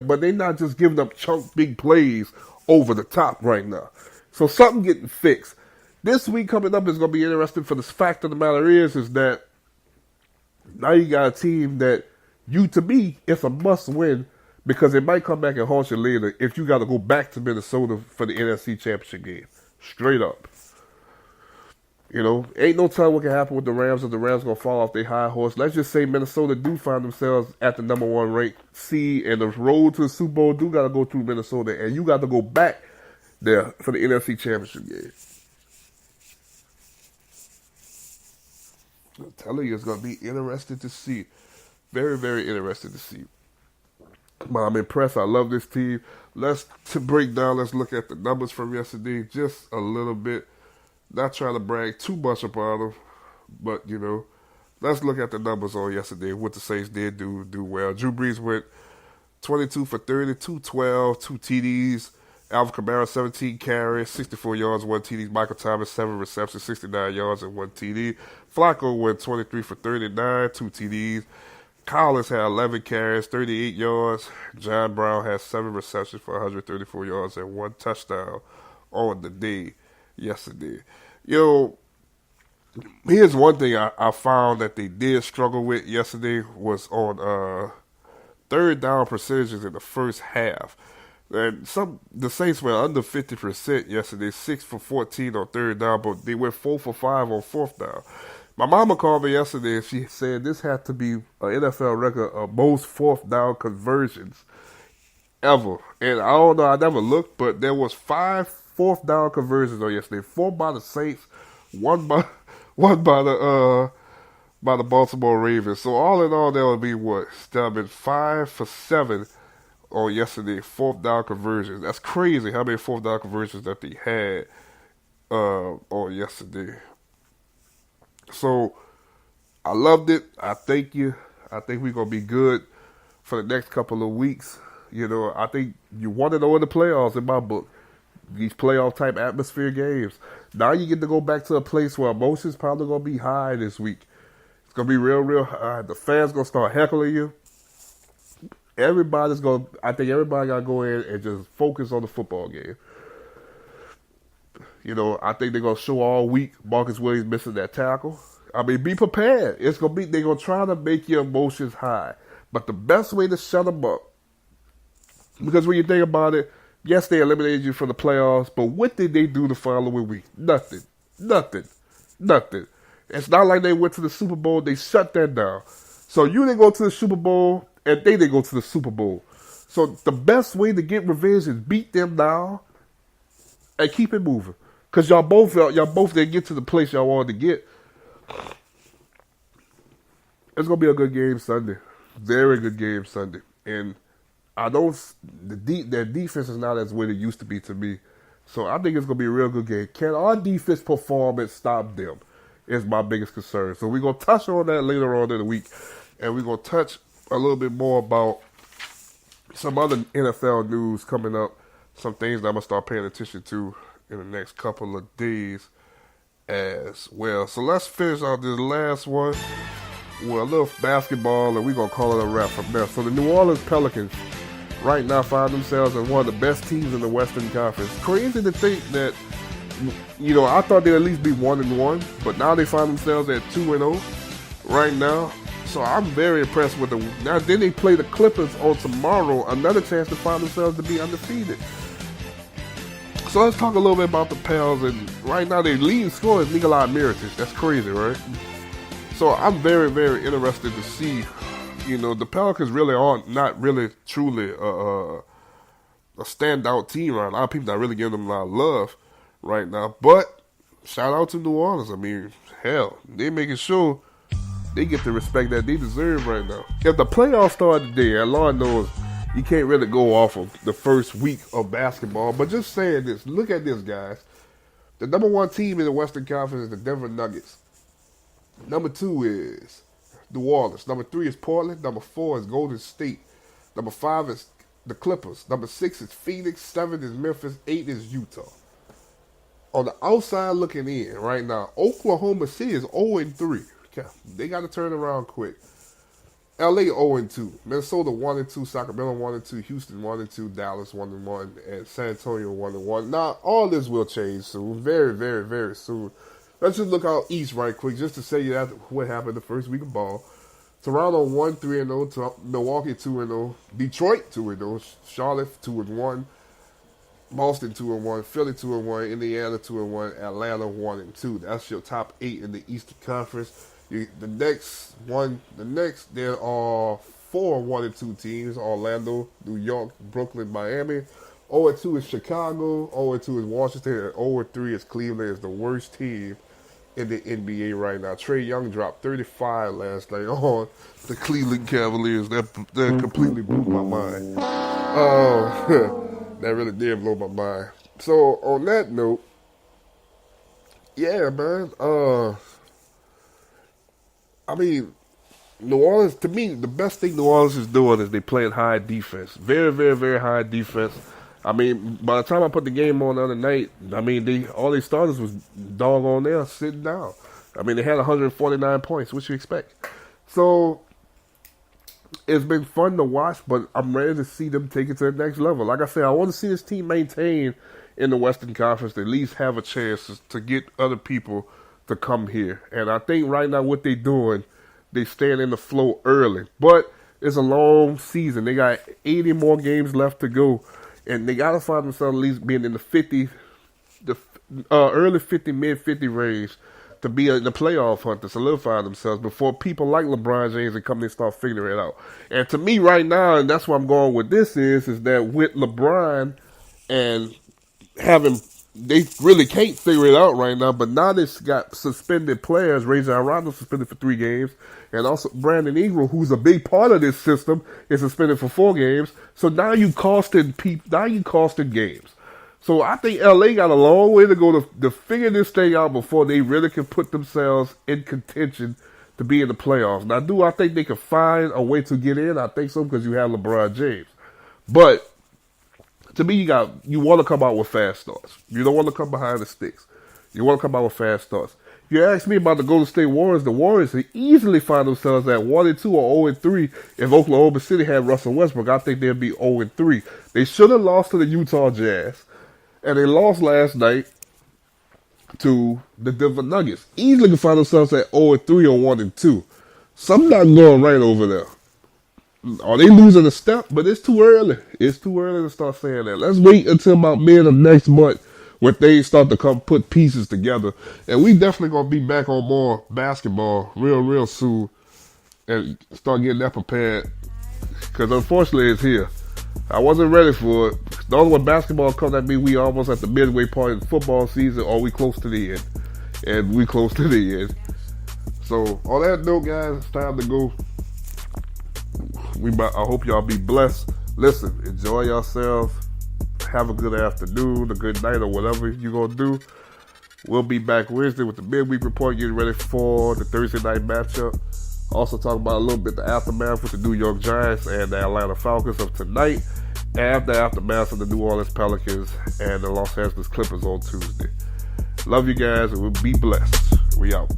but they're not just giving up chunk big plays over the top right now. So something getting fixed. This week coming up is going to be interesting. For the fact of the matter is that now you got a team that to me, it's a must win because it might come back and haunt you later if you got to go back to Minnesota for the NFC Championship game. Straight up. You know, ain't no telling what can happen with the Rams if the Rams gonna fall off their high horse. Let's just say Minnesota do find themselves at the number one ranked seed, and the road to the Super Bowl do gotta go through Minnesota, and you got to go back there for the NFC Championship game. I'm telling you, it's gonna be interesting to see. Very, very interesting to see. But I'm impressed. I love this team. To break down. Let's look at the numbers from yesterday just a little bit. Not trying to brag too much about them, but let's look at the numbers on yesterday. What the Saints did do well. Drew Brees went 22 for 30, 212, 2 TDs. Alvin Kamara 17 carries, 64 yards, 1 TD. Michael Thomas 7 receptions, 69 yards and 1 TD. Flacco went 23 for 39, 2 TDs. Collins had 11 carries, 38 yards. John Brown had 7 receptions for 134 yards and 1 touchdown on the day yesterday. Here's one thing I found that they did struggle with yesterday was on third down percentages in the first half. And the Saints were under 50% yesterday, 6 for 14 on third down, but they went 4 for 5 on fourth down. My mama called me yesterday and she said this had to be an NFL record of most fourth down conversions ever. And I don't know, I never looked, but there was 5 fourth down conversions on yesterday. 4 by the Saints, one by the Baltimore Ravens. So all in all, there would be what? That would been 5 for 7 on yesterday. Fourth down conversions. That's crazy how many fourth down conversions that they had on yesterday. So I loved it. I thank you. I think we're gonna be good for the next couple of weeks. I think you want to know in the playoffs in my book. These playoff type atmosphere games. Now you get to go back to a place where emotions probably gonna be high this week. It's gonna be real, real high. The fans gonna start heckling you. I think everybody gotta go in and just focus on the football game. I think they're gonna show all week Marcus Williams missing that tackle. I mean, be prepared. They're gonna try to make your emotions high. But the best way to shut them up, because when you think about it, yes, they eliminated you from the playoffs, but what did they do the following week? Nothing. Nothing. Nothing. It's not like they went to the Super Bowl. They shut that down. So you didn't go to the Super Bowl, and they didn't go to the Super Bowl. So the best way to get revenge is beat them now and keep it moving. Because y'all both didn't get to the place y'all wanted to get. It's going to be a good game Sunday. Very good game Sunday. And I don't. Their defense is not as what it used to be to me, so I think it's gonna be a real good game. Can our defense performance stop them? Is my biggest concern. So we're gonna touch on that later on in the week, and we're gonna touch a little bit more about some other NFL news coming up. Some things that I'm gonna start paying attention to in the next couple of days as well. So let's finish out this last one with a little basketball, and we're gonna call it a wrap from there. So the New Orleans Pelicans right now find themselves as one of the best teams in the Western Conference. Crazy to think that, I thought they'd at least be 1-1, but now they find themselves at 2-0 right now. So I'm very impressed with them. Now then they play the Clippers on tomorrow, another chance to find themselves to be undefeated. So let's talk a little bit about the Pels. And right now their leading scorer is Nikola Mirotic. That's crazy, right? So I'm very, very interested to see. The Pelicans really aren't not really truly a standout team right now. A lot of people not really giving them a lot of love right now. But shout out to New Orleans. I mean, hell, they making sure they get the respect that they deserve right now. If the playoffs start today, and Lord knows you can't really go off of the first week of basketball, but just saying this, look at this, guys. The number 1 team in the Western Conference is the Denver Nuggets. Number 2 is New Orleans. Number 3 is Portland. Number 4 is Golden State. Number 5 is the Clippers. Number 6 is Phoenix. 7 is Memphis. 8 is Utah. On the outside looking in right now, Oklahoma City is 0-3. Okay. They got to turn around quick. LA 0-2, Minnesota 1-2, Sacramento 1-2, Houston 1-2, Dallas 1-1, and San Antonio 1-1. Now all this will change soon, very, very, very soon. Let's just look out east right quick, just to say you what happened the first week of ball. Toronto 1-3-0, Milwaukee 2-0, Detroit 2-0, Charlotte 2-1, Boston 2-1, Philly 2-1, Indiana 2-1, Atlanta 1-2. That's your top 8 in the Eastern Conference. The next there are 4 1-2 teams: Orlando, New York, Brooklyn, Miami. 0-2 is Chicago, 0-2 is Washington, and 0-3 is Cleveland. Is the worst team in the NBA right now. Trae Young dropped 35 last night on the Cleveland Cavaliers. That completely blew my mind. Oh, that really did blow my mind. So on that note, yeah, man. I mean, New Orleans, to me, the best thing New Orleans is doing is they playing high defense. Very, very, very high defense. I mean, by the time I put the game on the other night, I mean, all these starters was doggone there sitting down. I mean, they had 149 points. What you expect? So, it's been fun to watch, but I'm ready to see them take it to the next level. Like I said, I want to see this team maintain in the Western Conference, to at least have a chance to get other people to come here. And I think right now what they're doing, they staying in the flow early. But it's a long season. They got 80 more games left to go. And they got to find themselves at least being in the 50, the early 50, mid-50 range to be in the playoff hunt, to solidify themselves before people like LeBron James and company start figuring it out. And to me right now, and that's where I'm going with this, is that with LeBron and having, they really can't figure it out right now, but now they've got suspended players. Rajon Rondo suspended for 3 games, and also Brandon Ingram, who's a big part of this system, is suspended for 4 games. So now you costing games. So I think LA got a long way to go to figure this thing out before they really can put themselves in contention to be in the playoffs. Now, do I think they can find a way to get in? I think so, because you have LeBron James. But to me, you want to come out with fast starts. You don't want to come behind the sticks. You want to come out with fast starts. If you ask me about the Golden State Warriors, the Warriors can easily find themselves at 1-2 or 0-3. If Oklahoma City had Russell Westbrook, I think they'd be 0-3. They should have lost to the Utah Jazz, and they lost last night to the Denver Nuggets. Easily can find themselves at 0-3 or 1-2. Something not going right over there. Are they losing a step? But it's too early. It's too early to start saying that. Let's wait until about mid of next month when things start to come put pieces together. And we definitely going to be back on more basketball real soon and start getting that prepared. Because unfortunately it's here. I wasn't ready for it. The only when basketball comes at me, we almost at the midway part of the football season, or we close to the end. And we close to the end. So on that note, guys, it's time to go. I hope y'all be blessed. Listen, enjoy yourselves. Have a good afternoon, a good night, or whatever you're going to do. We'll be back Wednesday with the midweek report, getting ready for the Thursday night matchup. Also talk about a little bit the aftermath with the New York Giants and the Atlanta Falcons of tonight, and the aftermath of the New Orleans Pelicans and the Los Angeles Clippers on Tuesday. Love you guys, and we'll be blessed. We out.